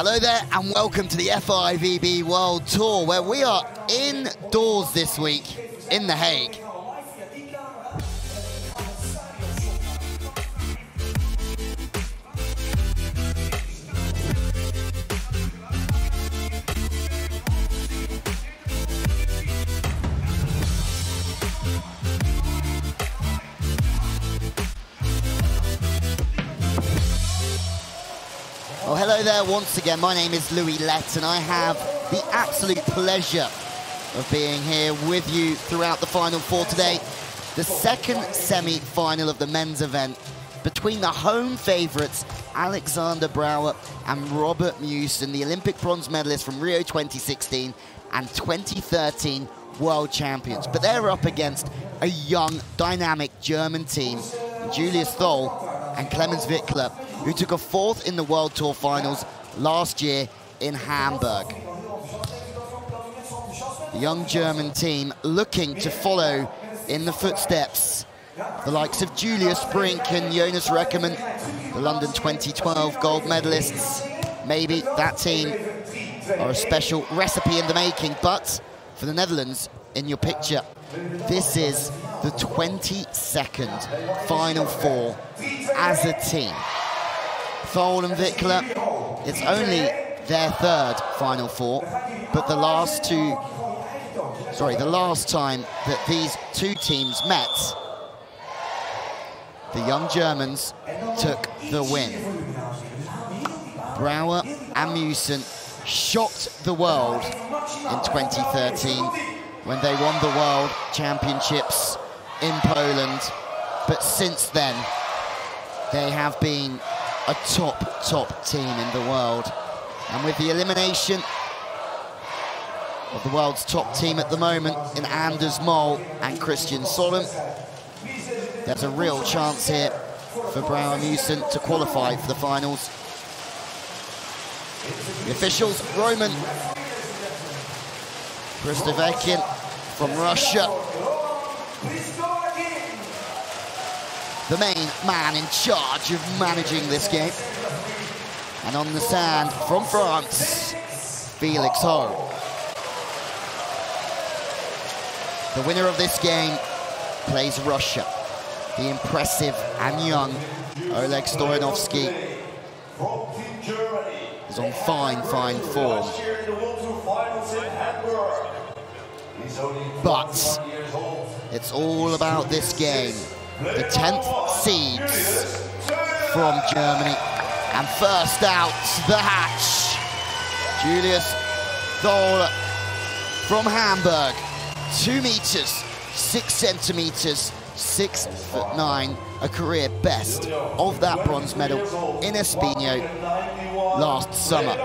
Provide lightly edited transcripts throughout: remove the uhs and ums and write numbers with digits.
Hello there and welcome to the FIVB World Tour, where we are indoors this week in The Hague. Well, hello there once again. My name is Louis Lett and I have the absolute pleasure of being here with you throughout the Final Four today. The second semi-final of the men's event between the home favourites Alexander Brouwer and Robert Meeuwsen, the Olympic bronze medalists from Rio 2016 and 2013 world champions. But they're up against a young, dynamic German team, Julius Thole and Clemens Wickler, who took a fourth in the World Tour Finals last year in Hamburg. The young German team looking to follow in the footsteps the likes of Julius Brink and Jonas Reckermann, the London 2012 gold medalists. Maybe that team are a special recipe in the making, but for the Netherlands, in your picture, this is the 22nd Final Four as a team. Thole and Wickler, it's only their third Final Four, but the last time that these two teams met, the young Germans took the win. Brouwer and Meeuwsen shocked the world in 2013 when they won the World Championships in Poland, but since then they have been a top team in the world. And with the elimination of the world's top team at the moment in Anders Mol and Christian Solom, there's a real chance here for Brouwer Meeuwsen to qualify for the finals. The officials, Roman Kristovekin from Russia, the main man in charge of managing this game. And on the sand from France, Felix Halve. The winner of this game plays Russia. The impressive and young Oleg Stoyanovsky is on fine form. But it's all about this game. The 10th seeds from Germany. And first out the hatch, Julius Thole from Hamburg. 2 meters, 6 centimeters, 6'9", a career best of that bronze medal in Espino last summer.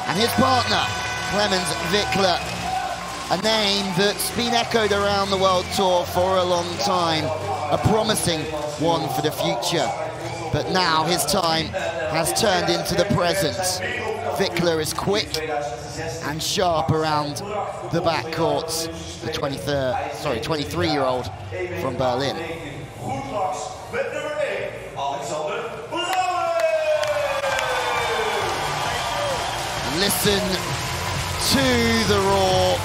And his partner, Clemens Wickler, a name that's been echoed around the World Tour for a long time, a promising one for the future. But now his time has turned into the present. Wickler is quick and sharp around the backcourts. The 23-year-old from Berlin. And listen to the roar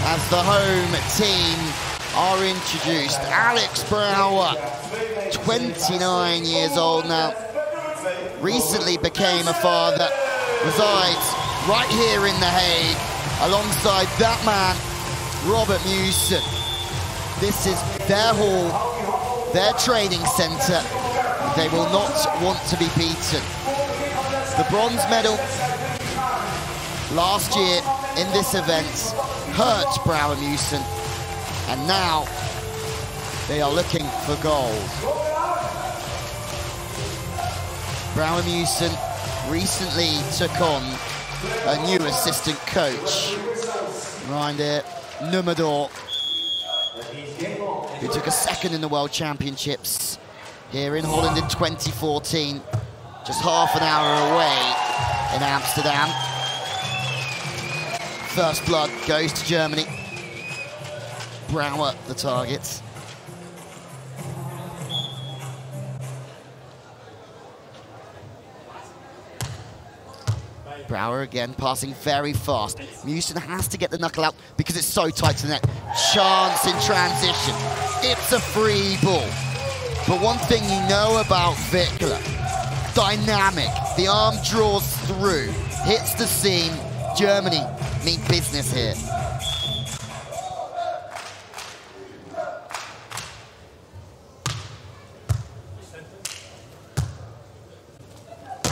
as the home team are introduced. Alex Brouwer, 29 years old now, recently became a father, resides right here in The Hague, alongside that man, Robert Meeuwsen. This is their hall, their training centre. They will not want to be beaten. The bronze medal last year in this event hurt Brouwer Meeuwsen, and now they are looking for gold. Brouwer Meeuwsen recently took on a new assistant coach, Reinder Nummerdor, who took a second in the World Championships here in Holland in 2014, just half an hour away in Amsterdam. First blood goes to Germany. Brouwer the target. Brouwer again, passing very fast. Meeuwsen has to get the knuckle out because it's so tight to the net. Chance in transition. It's a free ball. But one thing you know about Wickler, dynamic. The arm draws through, hits the seam. Germany mean business here.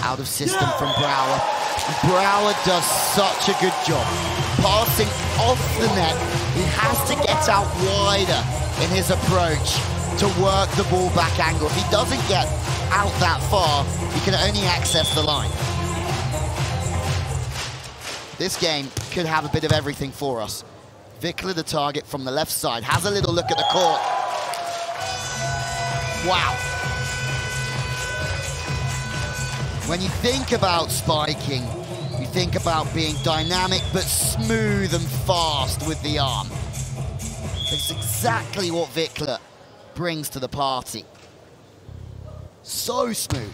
Out of system from Brouwer. Brouwer does such a good job. Passing off the net, he has to get out wider in his approach to work the ball back angle. If he doesn't get out that far, he can only access the line. This game could have a bit of everything for us. Wickler, the target from the left side, has a little look at the court. Wow. When you think about spiking, you think about being dynamic but smooth and fast with the arm. It's exactly what Wickler brings to the party. So smooth.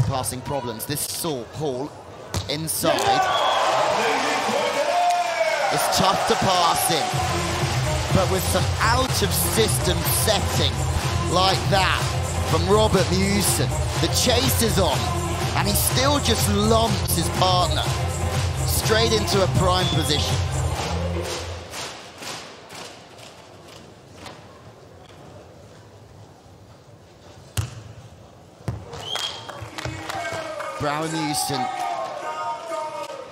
Passing problems. This Thole inside. It's tough to pass in, but with some out-of-system setting like that from Meeuwsen, the chase is on, and he still just lumps his partner straight into a prime position. Brouwer Meeuwsen,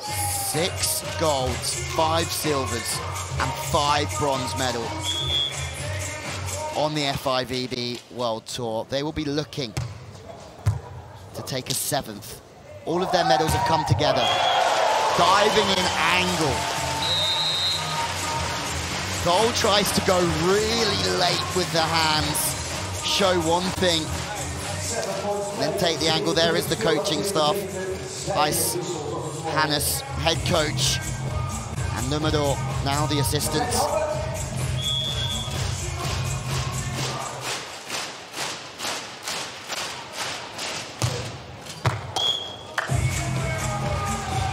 6 golds, 5 silvers, and 5 bronze medals on the FIVB World Tour. They will be looking to take a 7th. All of their medals have come together. Diving in angle. Thole tries to go really late with the hands, show one thing, then take the angle. There is the coaching staff. Ice Hannes, head coach, and Numador, now the assistants.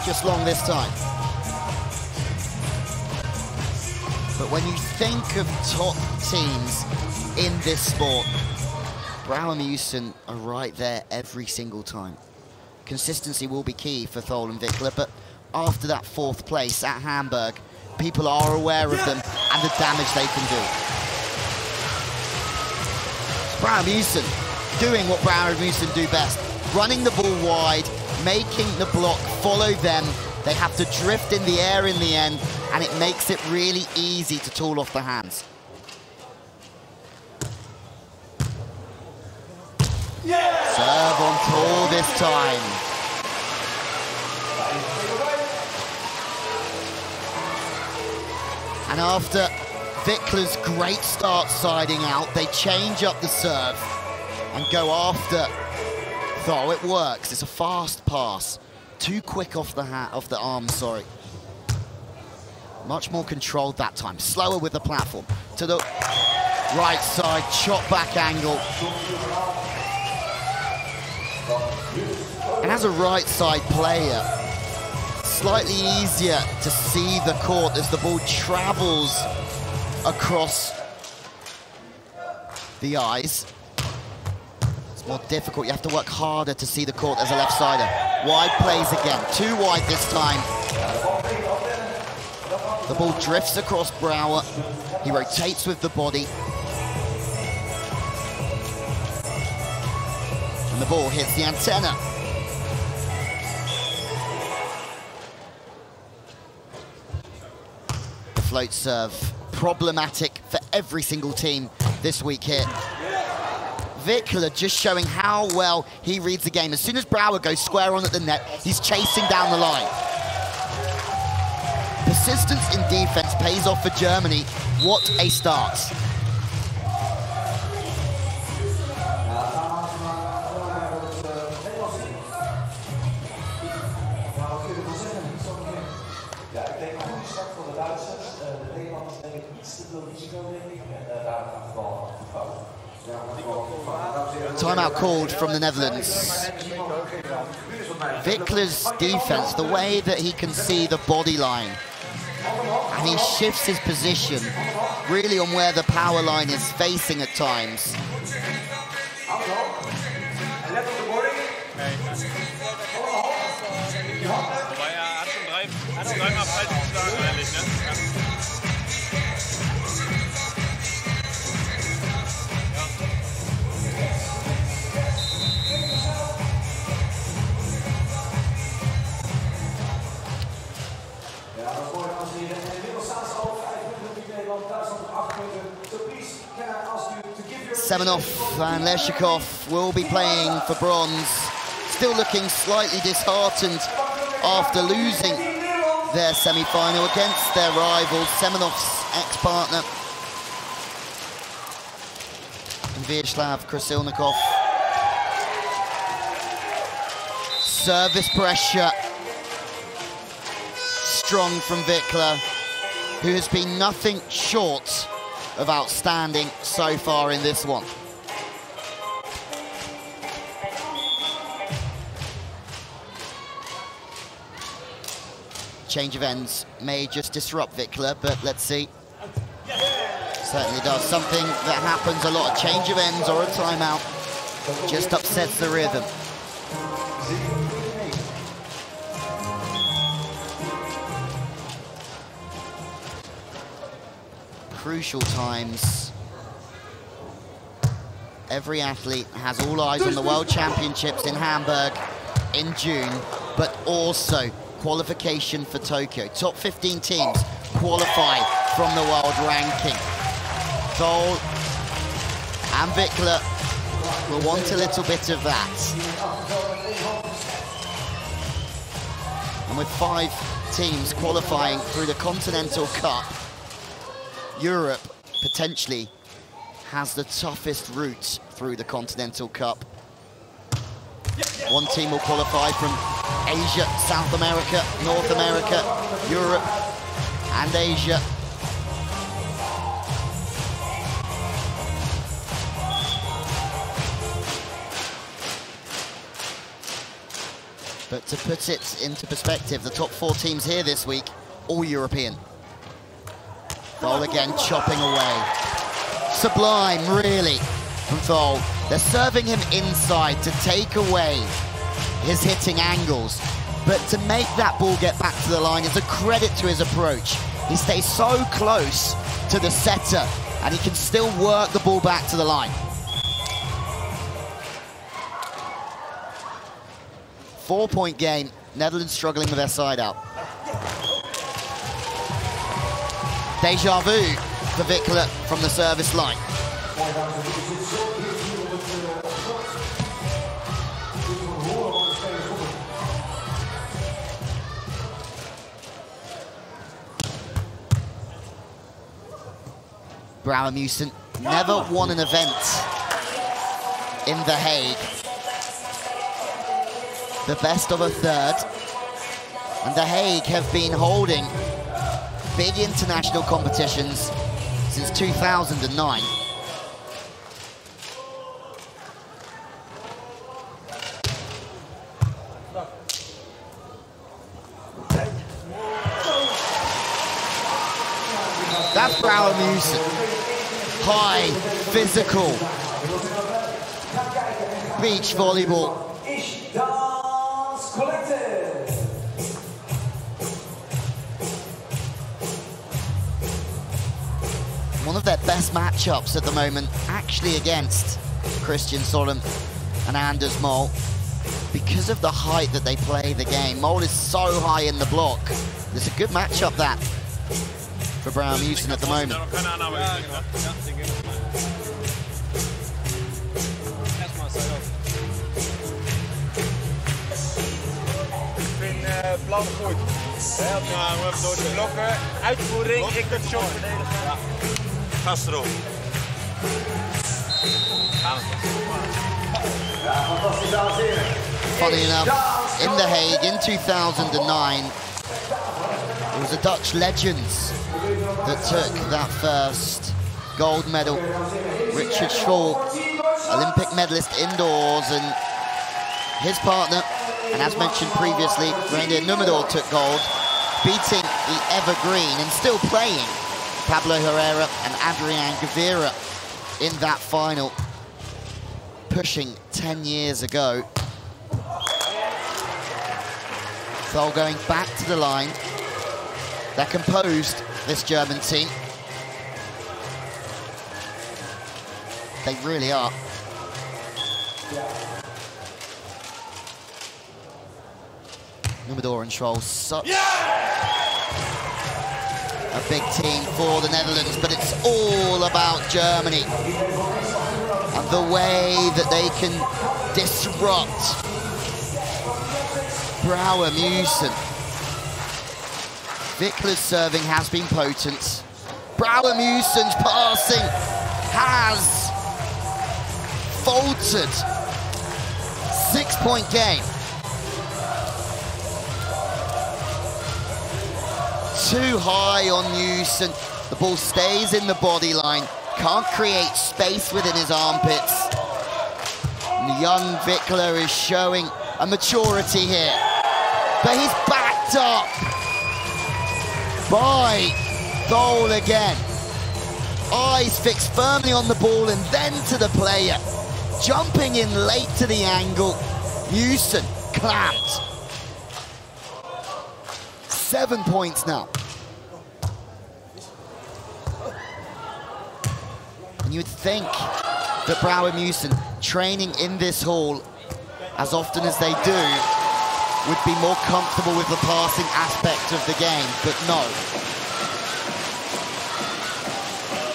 Just long this time. But when you think of top teams in this sport, Brouwer and Meeuwsen are right there every single time. Consistency will be key for Thole and Wickler, but after that 4th place at Hamburg, people are aware of them and the damage they can do. Brouwer and Meeuwsen doing what Brouwer and Meeuwsen do best, running the ball wide, making the block follow them. They have to drift in the air in the end, and it makes it really easy to tool off the hands. Yeah! Serve on Thole this time. And after Wickler's great start siding out, they change up the serve and go after Thole. It works. It's a fast pass. Too quick off the arm, sorry. Much more controlled that time. Slower with the platform. To the right side, chop back angle. And as a right side player, slightly easier to see the court as the ball travels across the eyes. It's more difficult. You have to work harder to see the court as a left-sider. Wide plays again. Too wide this time. The ball drifts across Brouwer. He rotates with the body. And the ball hits the antenna. The float serve, problematic for every single team this week here. Wickler just showing how well he reads the game. As soon as Brouwer goes square on at the net, he's chasing down the line. Persistence in defense pays off for Germany. What a start. Ja, ik denk een goede start voor de Duitsers. De Nederlanders nemen iets te veel risico, denk ik. En daar gaan we vooral aan fout. Timeout called from the Netherlands. Wickler's defense, the way that he can see the body line, and he shifts his position really on where the power line is facing at times. Semenov and Leshikov will be playing for bronze, still looking slightly disheartened after losing their semi-final against their rival, Semenov's ex-partner, Vyacheslav Krasilnikov. Service pressure, strong from Wickler, who has been nothing short of outstanding so far in this one. Change of ends may just disrupt Wickler, but let's see. Certainly does. Something that happens a lot, a change of ends or a timeout, just upsets the rhythm. Crucial times. Every athlete has all eyes on the World Championships in Hamburg in June, but also qualification for Tokyo. Top 15 teams qualify from the world ranking. Thole and Wickler will want a little bit of that. And with 5 teams qualifying through the Continental Cup, Europe potentially has the toughest route through the Continental Cup. 1 team will qualify from Asia, South America, North America, Europe, and Asia. But to put it into perspective, the top 4 teams here this week, all European. Thole again chopping away. Sublime, really, from Thole. They're serving him inside to take away his hitting angles. But to make that ball get back to the line is a credit to his approach. He stays so close to the setter, and he can still work the ball back to the line. 4-point game. Netherlands struggling with their side out. Deja vu for Wickler from the service line. Brouwer Meeuwsen never won an event in The Hague. The best of a third. And The Hague have been holding big international competitions since 2009. That's Brouwer Meeuwsen. High, physical, beach volleyball. One of their best matchups at the moment, actually against Christian Solom and Anders Mol, because of the height that they play the game. Mol is so high in the block. It's a good matchup, that, for Brouwer Meeuwsen at the moment. Blauw goed. Nou, even door de blokken. Uitvoering, ik het shot verdedigen. Gas erop. Funny enough, in The Hague in 2009, it was the Dutch legends that took that first gold medal. Richard Thole, Olympic medalist indoors, and his partner, and as mentioned previously, Reindeer Numador took gold, beating the evergreen and still playing Pablo Herrera and Adrian Gavira in that final, pushing 10 years ago. Thole going back to the line. They're composed, this German team. They really are. Numador and Thole, such a big team for the Netherlands, but it's all about Germany and the way that they can disrupt Brouwer, Meeuwsen. Wickler's serving has been potent. Brouwer, Meeuwsen's passing has faltered. 6-point game. Too high on Meeuwsen. The ball stays in the body line. Can't create space within his armpits. And the young Wickler is showing a maturity here. But he's backed up by Thole again. Eyes fixed firmly on the ball and then to the player. Jumping in late to the angle. Meeuwsen clamped. 7 points now. And you would think that Brouwer, Meeuwsen, training in this hall as often as they do, would be more comfortable with the passing aspect of the game, but no.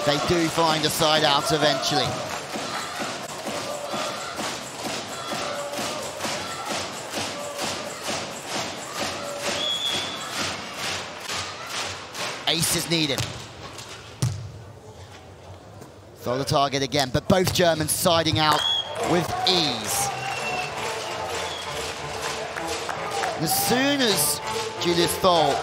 They do find a side out eventually. Ace is needed. Throw the target again, but both Germans siding out with ease. As soon as Julius Thole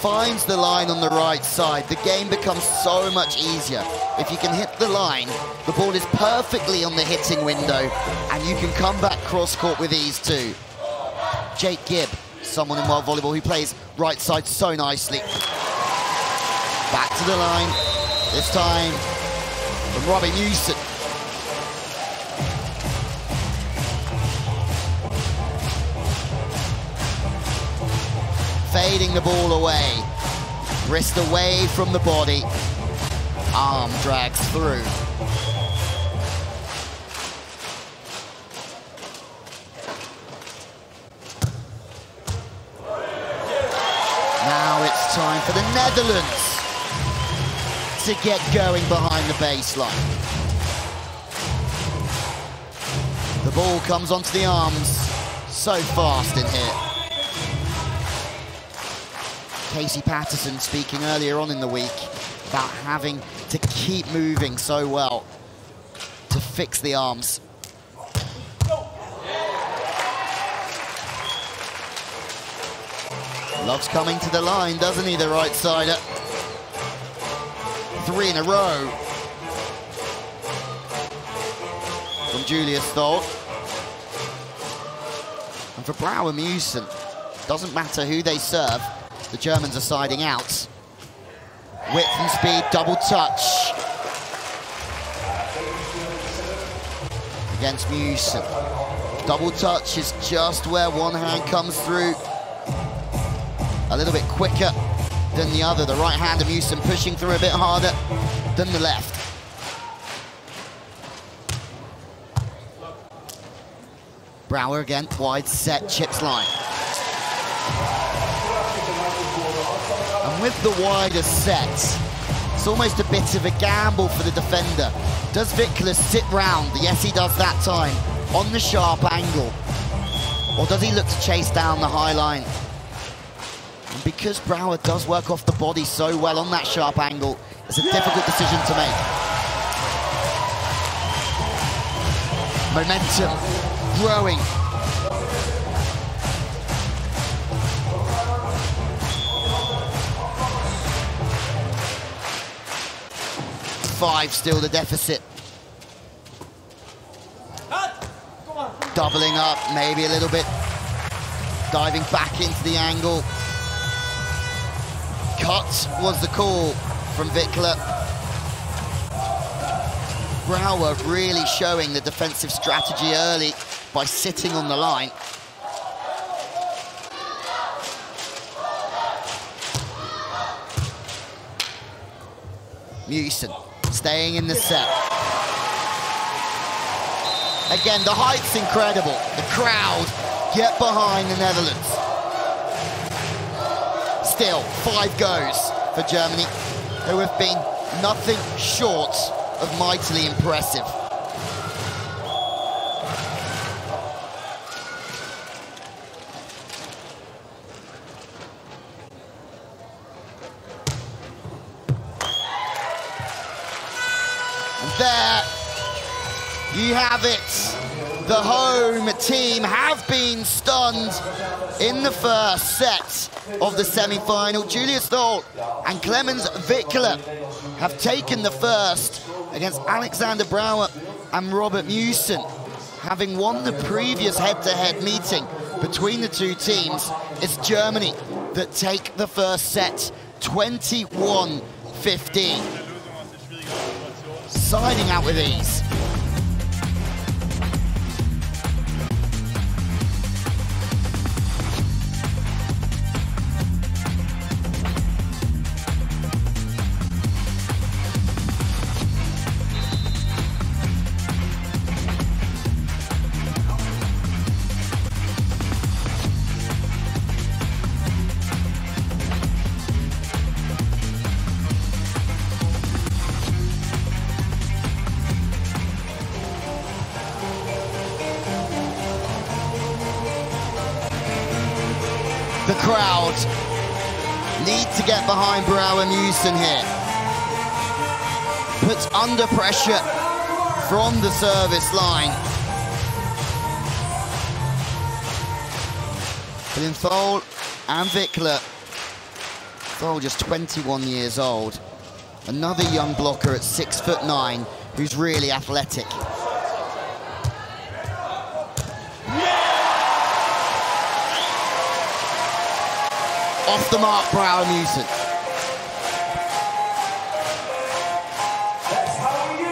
finds the line on the right side, the game becomes so much easier. If you can hit the line, the ball is perfectly on the hitting window, and you can come back cross-court with ease too. Jake Gibb, someone in world volleyball who plays right side so nicely. Back to the line, this time from Robbie Meeuwsen. Fading the ball away, wrist away from the body, arm drags through. Now it's time for the Netherlands to get going behind the baseline. The ball comes onto the arms so fast in here. Casey Patterson speaking earlier on in the week about having to keep moving so well to fix the arms. Loves coming to the line, doesn't he, the right sider? 3 in a row from Julius Thole. And for Brouwer, Meeuwsen, doesn't matter who they serve, the Germans are siding out. Width and speed, double touch against Meeuwsen. Double touch is just where one hand comes through a little bit quicker than the other. The right hand of Meeuwsen pushing through a bit harder than the left. Brouwer again, wide set, chips line. And with the wider set, it's almost a bit of a gamble for the defender. Does Wickler sit round? Yes, he does that time, on the sharp angle. Or does he look to chase down the high line? And because Brouwer does work off the body so well on that sharp angle, it's a difficult decision to make. Momentum growing. 5 still the deficit. Doubling up, maybe a little bit. Diving back into the angle. Cut was the call from Wickler. Brouwer really showing the defensive strategy early by sitting on the line. Meeuwsen staying in the set. Again, the height's incredible. The crowd get behind the Netherlands. Still, 5 goes for Germany, who have been nothing short of mightily impressive. And there you have it. The home team have been stunned in the first set of the semi-final. Julius Thole and Clemens Wickler have taken the first against Alexander Brouwer and Robert Meeuwsen. Having won the previous head-to-head meeting between the two teams, it's Germany that take the first set, 21-15. Siding out with ease. The crowd need to get behind Brouwer Meeuwsen here. Puts under pressure from the service line. But in Thole and Wickler, Thole just 21 years old. Another young blocker at 6'9", who's really athletic. Off the mark, Brouwer Meeuwsen. That's how we do.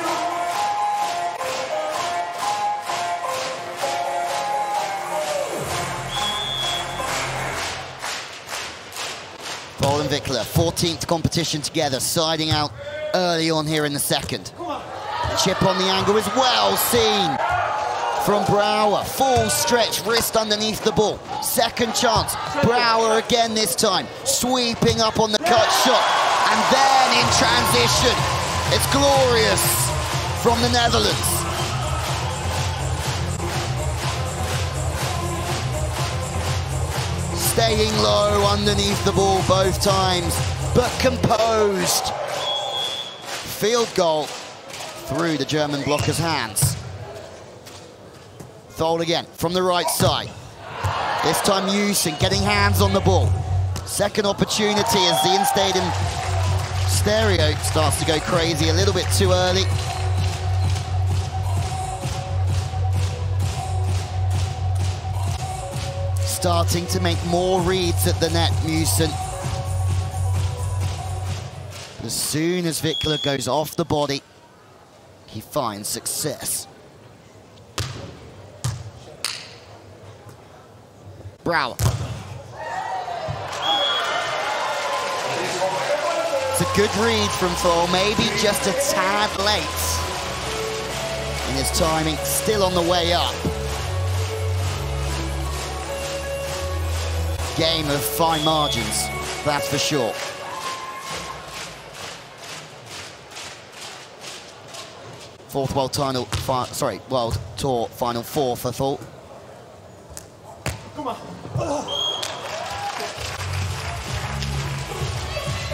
Thole and Wickler, 14th competition together, siding out early on here in the second. Chip on the angle is well seen from Brouwer. Full stretch, wrist underneath the ball. Second chance, Brouwer again this time. Sweeping up on the cut shot. And then in transition, it's glorious from the Netherlands. Staying low underneath the ball both times, but composed. Field goal through the German blocker's hands. Thole again from the right side. This time Meeuwsen getting hands on the ball. Second opportunity as the in-stadium stereo starts to go crazy a little bit too early. Starting to make more reads at the net, Meeuwsen. As soon as Wickler goes off the body, he finds success. Brouwer. It's a good read from Thole, maybe just a tad late in his timing, still on the way up. Game of fine margins, that's for sure. Fourth World Tour Final 4 for Thole.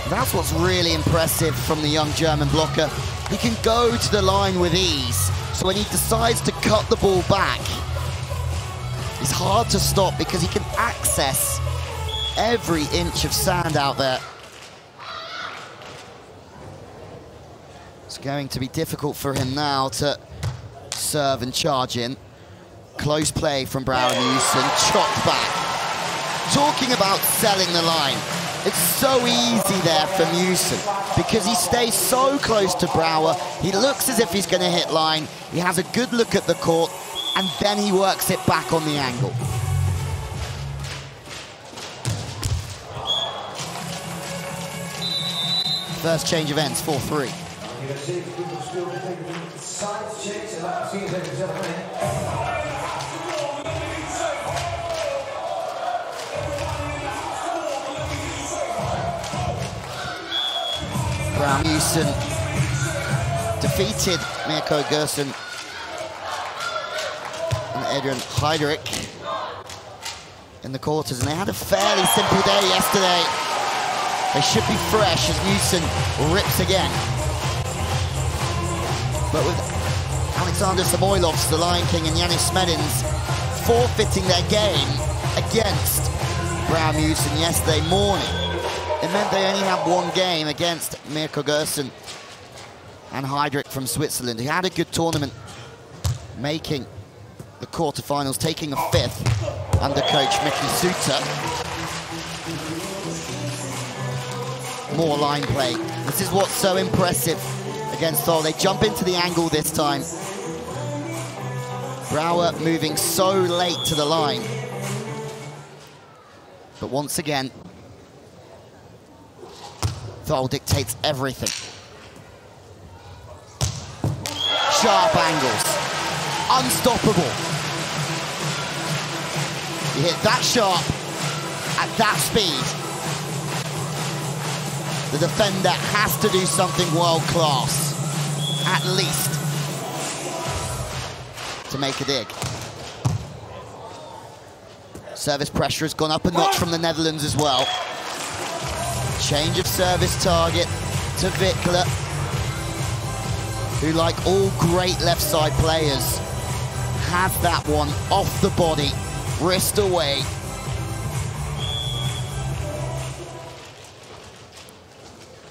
That's what's really impressive from the young German blocker. He can go to the line with ease, so when he decides to cut the ball back, it's hard to stop because he can access every inch of sand out there. It's going to be difficult for him now to serve and charge in. Close play from Brouwer Meeuwsen, chopped back. Talking about selling the line. It's so easy there for Meeuwsen because he stays so close to Brouwer. He looks as if he's going to hit line. He has a good look at the court, and then he works it back on the angle. First change of ends, 4-3. Meeuwsen defeated Meeuwsen and Adrian Heidrich in the quarters, and they had a fairly simple day yesterday. They should be fresh as Meeuwsen rips again. But with Alexander Samoilovs, the Lion King, and Yanis Smedins forfeiting their game against Brouwer Meeuwsen yesterday morning, it meant they only had one game against Meeuwsen and Heidrich from Switzerland, who had a good tournament, making the quarterfinals, taking a fifth under coach Mickey Suter. More line play. This is what's so impressive against Thole. They jump into the angle this time. Brouwer moving so late to the line. But once again, Thole dictates everything. Sharp angles. Unstoppable. You hit that sharp at that speed. The defender has to do something world-class, at least, to make a dig. Service pressure has gone up a notch from the Netherlands as well. Change of service target to Wickler, who, like all great left-side players, has that one off the body, wrist away.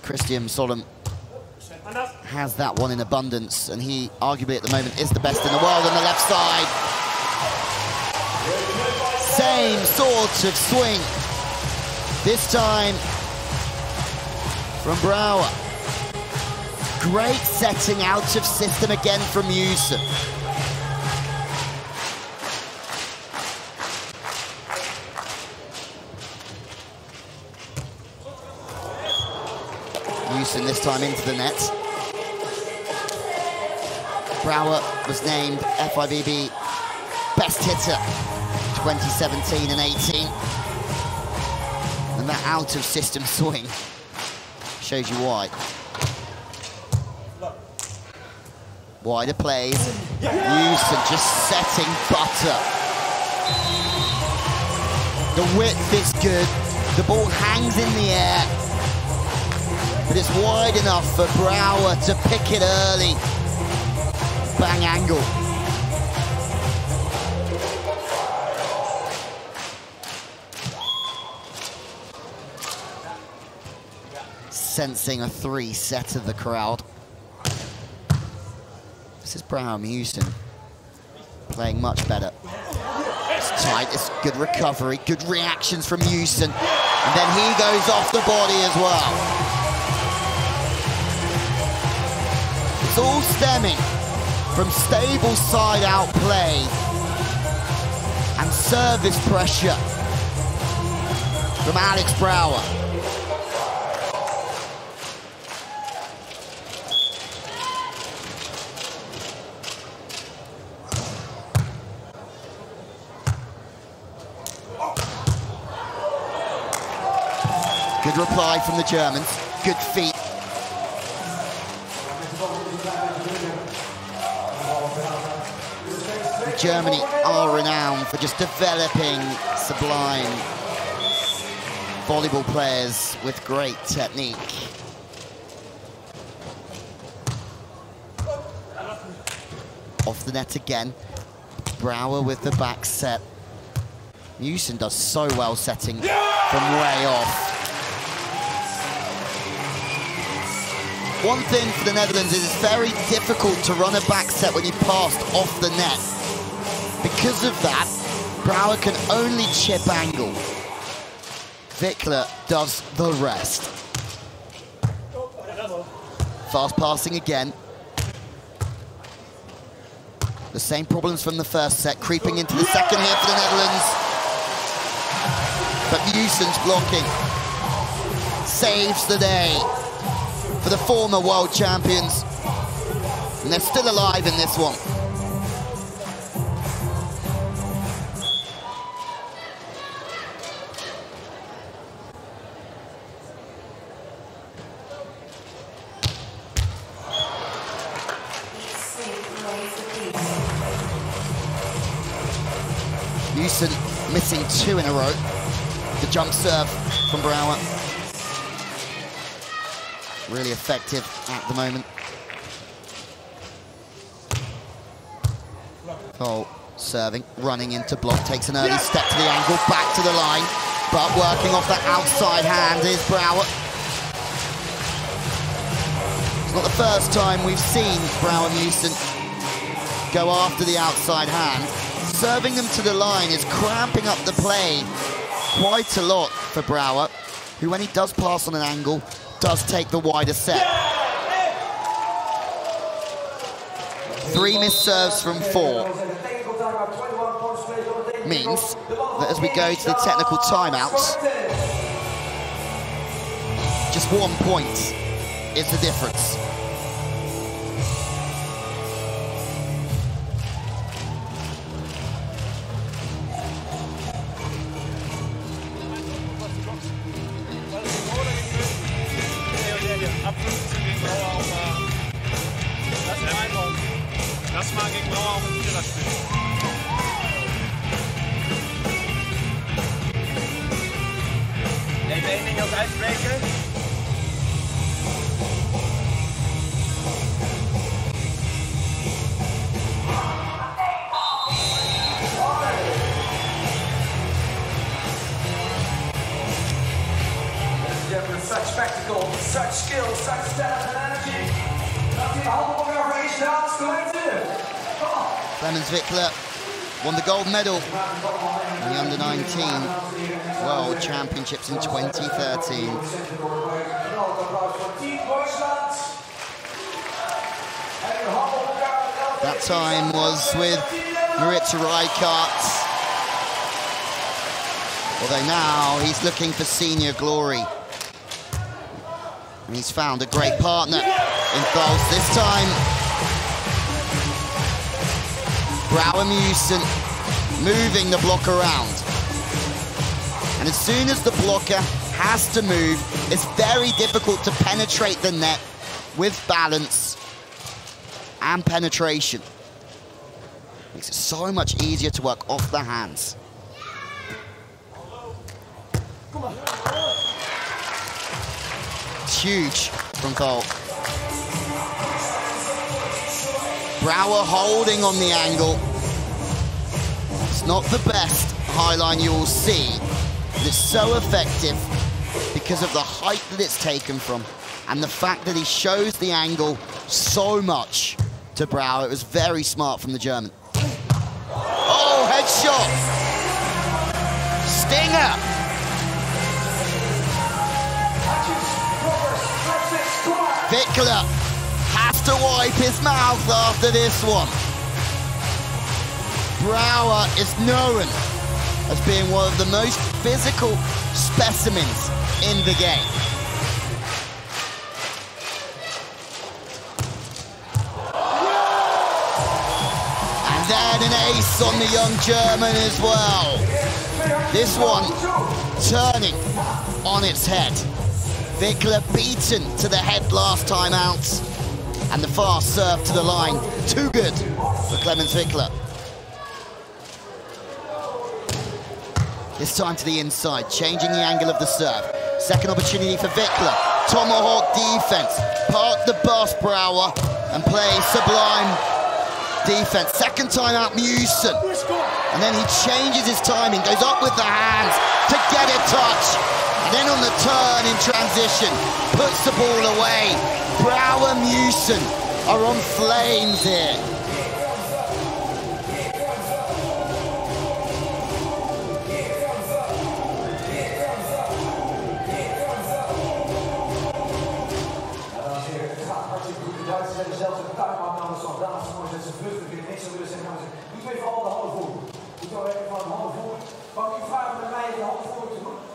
Christian Solom has that one in abundance, and he arguably at the moment is the best in the world on the left side. Same sort of swing, this time from Brouwer. Great setting out of system again from Meeuwsen. Meeuwsen this time into the net. Brouwer was named FIVB Best Hitter 2017 and 18. And that out of system swing shows you why. Wider plays. Meeuwsen just setting butter. The width is good. The ball hangs in the air. But it's wide enough for Brouwer to pick it early. Bang angle. Sensing a three set of the crowd. This is Brouwer Meeuwsen playing much better. It's tight, it's good recovery, good reactions from Meeuwsen. And then he goes off the body as well. It's all stemming from stable side-out play and service pressure from Alex Brouwer. Good reply from the Germans, good feet. Germany are renowned for just developing sublime volleyball players with great technique. Off the net again. Brouwer with the back set. Meeuwsen does so well setting from way off. one thing for the Netherlands is it's very difficult to run a back set when you passed off the net. Because of that, Brouwer can only chip angle. Wickler does the rest. Fast passing again. The same problems from the first set, creeping into the second here for the Netherlands. But Meeuwsen's blocking. Saves the day for the former world champions. And they're still alive in this one. Meeuwsen missing 2 in a row. The jump serve from Brouwer. Really effective at the moment. Thole serving, running into block, takes an early step to the angle, back to the line, but working off that outside hand is Brouwer. It's not the first time we've seen Brouwer Meeuwsen go after the outside hand. Serving them to the line is cramping up the play quite a lot for Brouwer, who when he does pass on an angle, does take the wider set. 3 missed serves from 4 means that as we go to the technical timeouts, just 1 point is the difference. Das mag gegen Brouwer auch mit Vierer spielen. Neem één ding als uitspreken. Such spectacle, such skill, such stamina and energy. Dat hij de handen op elkaar verliest, ja, dat is gelijk te. Wickler won the gold medal in the Under-19 World Championships in 2013. That time was with Maritza Rijkaard. Although now he's looking for senior glory. And he's found a great partner in Thole this time. Brouwer Meeuwsen moving the block around. And as soon as the blocker has to move, it's very difficult to penetrate the net with balance and penetration. Makes it so much easier to work off the hands. It's huge from Thole. Brouwer holding on the angle. It's not the best high line you will see, but it's so effective because of the height that it's taken from and the fact that he shows the angle so much to Brouwer. It was very smart from the German. Oh, headshot! Stinger! Wickler has to wipe his mouth after this one. Brouwer is known as being one of the most physical specimens in the game. And then an ace on the young German as well. This one turning on its head. Wickler beaten to the head last time out. And the fast serve to the line. Too good for Clemens Wickler. This time to the inside, changing the angle of the serve. Second opportunity for Wickler. Tomahawk defense. Park the bus, Brouwer, and play sublime defense. Second time out, Meeuwsen. And then he changes his timing, goes up with the hands to get a touch. And then on the turn in transition, puts the ball away. Brouwer, Meeuwsen are on flames here.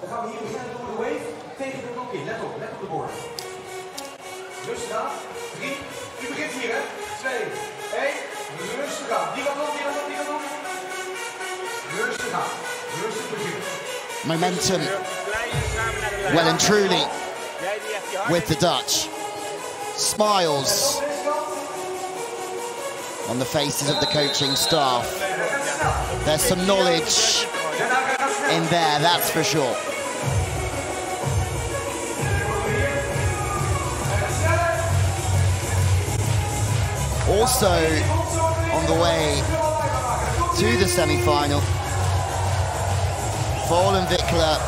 Dan gaan we hier beginnen door de wave tegen de blok in. Let op de board. Rustig aan. 3. U begint hier, hè? 2, 1. Rustig aan. Die gaat op. Rustig aan. Rustig beginnen. Momentum well and truly with the Dutch. Smiles on the faces of the coaching staff. There's some knowledge in there, that's for sure. Also on the way to the semi-final, Thole and Wickler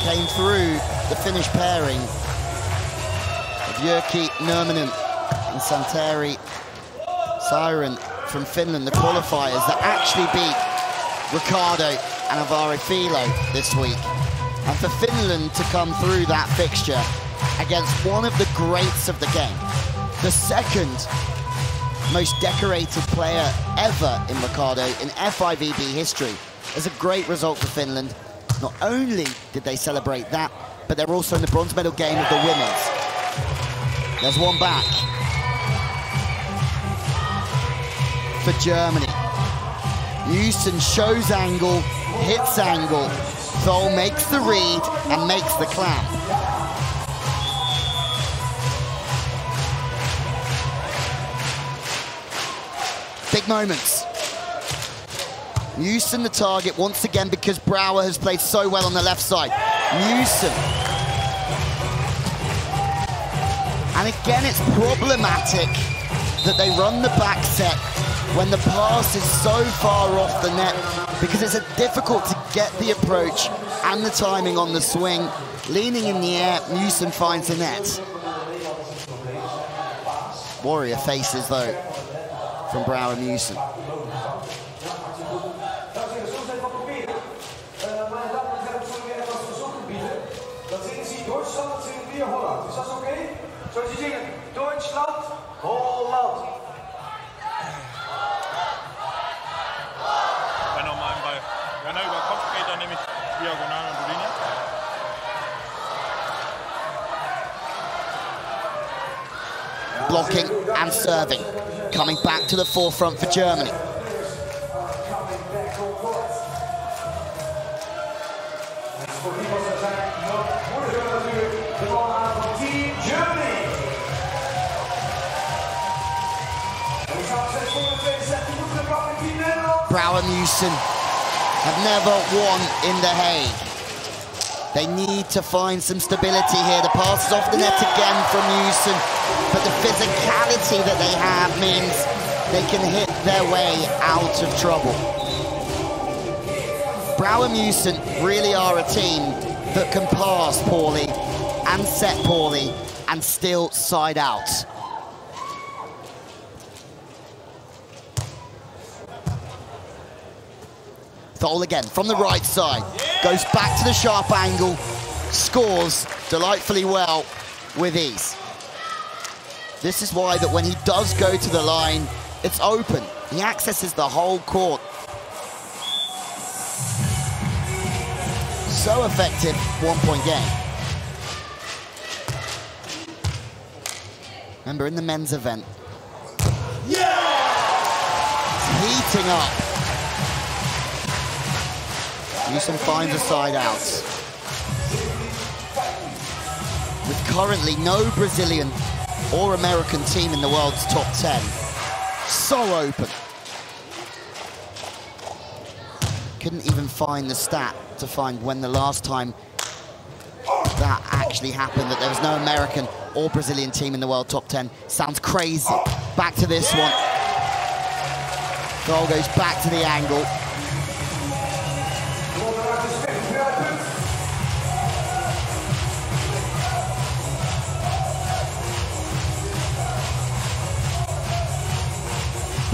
came through the Finnish pairing of Jyrki Nurminen and Santeri Siren from Finland, the qualifiers that actually beat Ricardo and Alvaro Filo this week. And for Finland to come through that fixture against one of the greats of the game, the second most decorated player ever in Ricardo in FIVB history, is a great result for Finland. Not only did they celebrate that, but they're also in the bronze medal game of the women's. There's one back for Germany. Meeuwsen shows angle, hits angle. Thole makes the read and makes the clamp. Big moments. Meeuwsen the target once again because Brouwer has played so well on the left side. Meeuwsen. And again, it's problematic that they run the back set when the pass is so far off the net because it's difficult to get the approach and the timing on the swing. Leaning in the air, Meeuwsen finds the net. Warrior faces though from Brouwer Meeuwsen. Zoals je zingen, Duitsland, Holland. Wenn er über Kopf geht, dann nehme ich diagonal und Linie. Blocking and serving, coming back to the forefront for Germany. Brouwer Meeuwsen have never won in The Hague. They need to find some stability here. The pass is off the net again from Meeuwsen, but the physicality that they have means they can hit their way out of trouble. Brouwer Meeuwsen really are a team that can pass poorly and set poorly and still side out. Thole again from the right side, goes back to the sharp angle, scores delightfully well with ease. This is why that when he does go to the line, it's open. He accesses the whole court. So effective, 1-point game. Remember, in the men's event, it's heating up. Meeuwsen finds a side out. With currently no Brazilian or American team in the world's top 10. So open. Couldn't even find the stat to find when the last time that actually happened, that there was no American or Brazilian team in the world top 10. Sounds crazy. Back to this one. Thole goes back to the angle.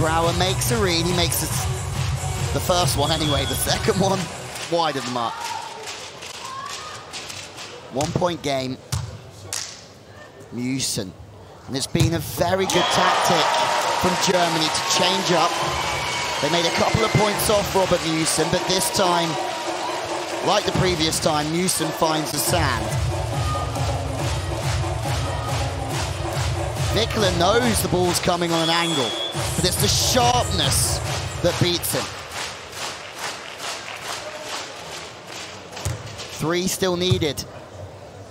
Brouwer makes a read. He makes the first one anyway. The second one, wide of the mark. 1 point game. Meeuwsen. And it's been a very good tactic from Germany to change up. They made a couple of points off Robert Meeuwsen, but this time, like the previous time, Meeuwsen finds the sand. Wickler knows the ball's coming on an angle, but it's the sharpness that beats him. 3 still needed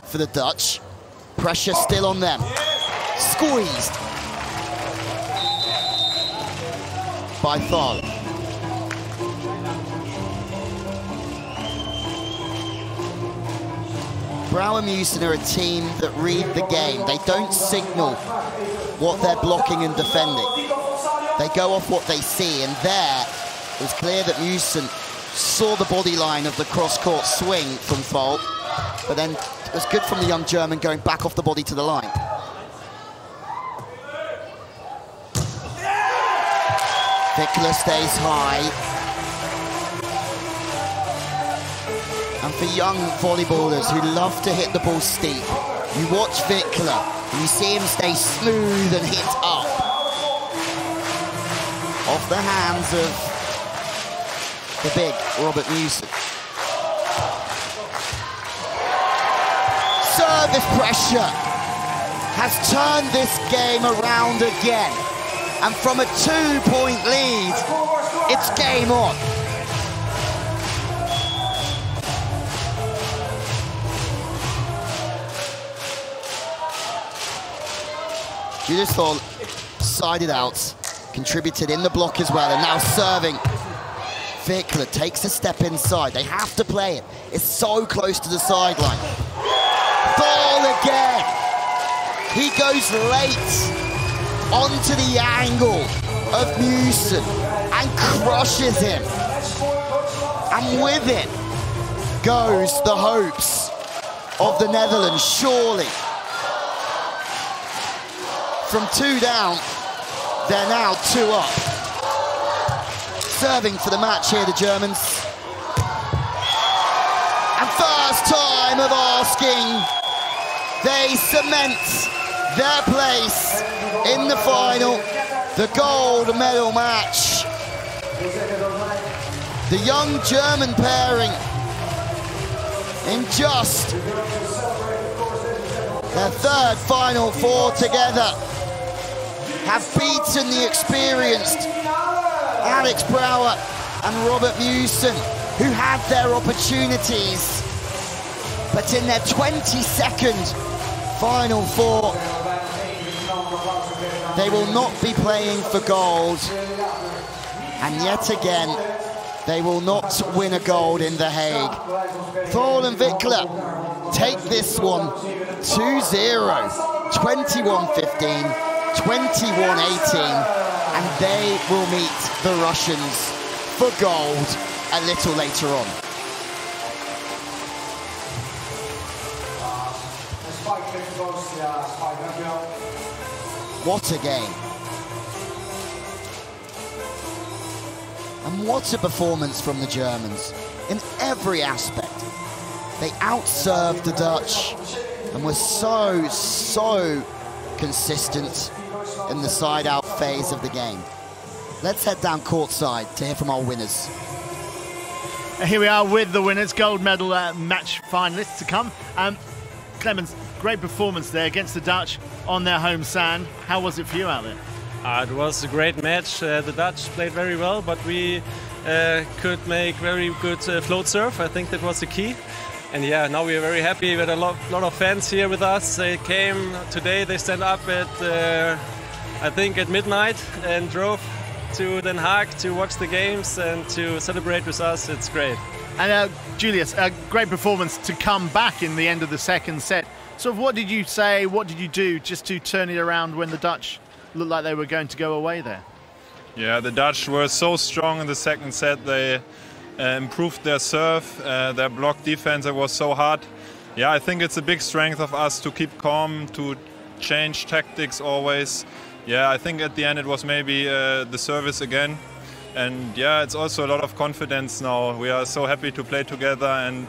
for the Dutch. Pressure still on them. Squeezed by Thole. Brouwer Meeuwsen are a team that read the game. They don't signal what they're blocking and defending. They go off what they see, and there it was clear that Meeuwsen saw the body line of the cross-court swing from Thole, but then it was good from the young German going back off the body to the line. Wickler stays high. And for young volleyballers who love to hit the ball steep, you watch Wickler and you see him stay smooth and hit up. Off the hands of the big Robert Meeuwsen. Service pressure has turned this game around again. And from a 2-point lead, it's game on. Julius Thole sided out, contributed in the block as well, and now serving. Wickler takes a step inside. They have to play it. It's so close to the sideline. Thole again. He goes late onto the angle of Meeuwsen and crushes him. And with it goes the hopes of the Netherlands, surely. From 2 down, they're now 2 up. Serving for the match here, the Germans. And first time of asking, they cement their place in the final, the gold medal match. The young German pairing, in just their 3rd Final Four together, have beaten the experienced Alex Brouwer and Robert Meeuwsen, who had their opportunities, but in their 22nd Final Four, they will not be playing for gold, and yet again, they will not win a gold in The Hague. Thole and Wickler take this one 2-0, 21-15, 21-18, and they will meet the Russians for gold a little later on. What a game. And what a performance from the Germans in every aspect. They outserved the Dutch and were so consistent in the side-out phase of the game. Let's head down courtside to hear from our winners. Here we are with the winners, gold medal match finalists to come. Clemens, great performance there against the Dutch on their home sand. How was it for you out there? It was a great match. The Dutch played very well, but we could make very good float serve. I think that was the key. And yeah, now we are very happy. We had a lot of fans here with us. They came today, they stand up at, I think at midnight and drove to Den Haag to watch the games and to celebrate with us. It's great. And Julius, a great performance to come back in the end of the second set. So what did you say, what did you do just to turn it around when the Dutch looked like they were going to go away there? Yeah, the Dutch were so strong in the second set. They improved their serve, their block defense. It was so hard. Yeah, I think it's a big strength of us to keep calm, to change tactics always. Yeah, I think at the end it was maybe the service again. And yeah, it's also a lot of confidence now. We are so happy to play together, and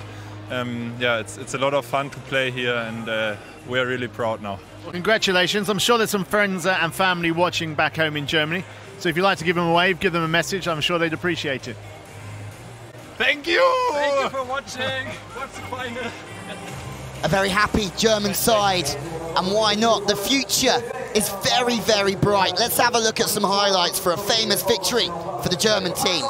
yeah, it's a lot of fun to play here, and we are really proud now. Well, congratulations. I'm sure there's some friends and family watching back home in Germany. So if you'd like to give them a wave, give them a message, I'm sure they'd appreciate it. Thank you! Thank you for watching. What's the final? A very happy German side, and why not? The future is very, very bright. Let's have a look at some highlights for a famous victory for the German team.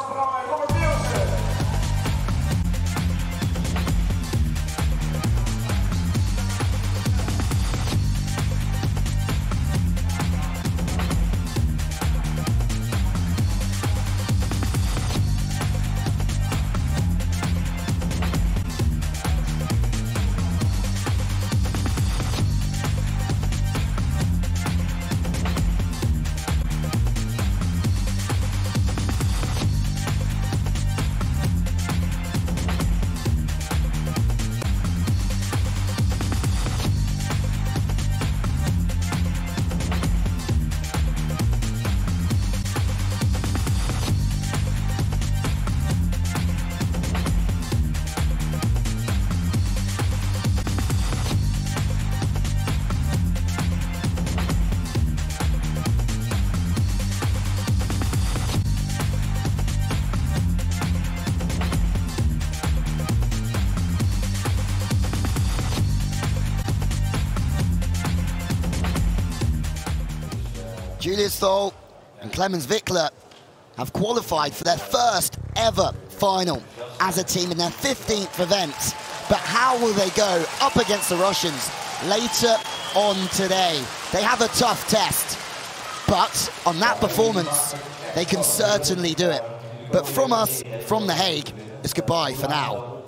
Julius Thole and Clemens Wickler have qualified for their first ever final as a team in their 15th event. But how will they go up against the Russians later on today? They have a tough test, but on that performance, they can certainly do it. But from us, from The Hague, it's goodbye for now.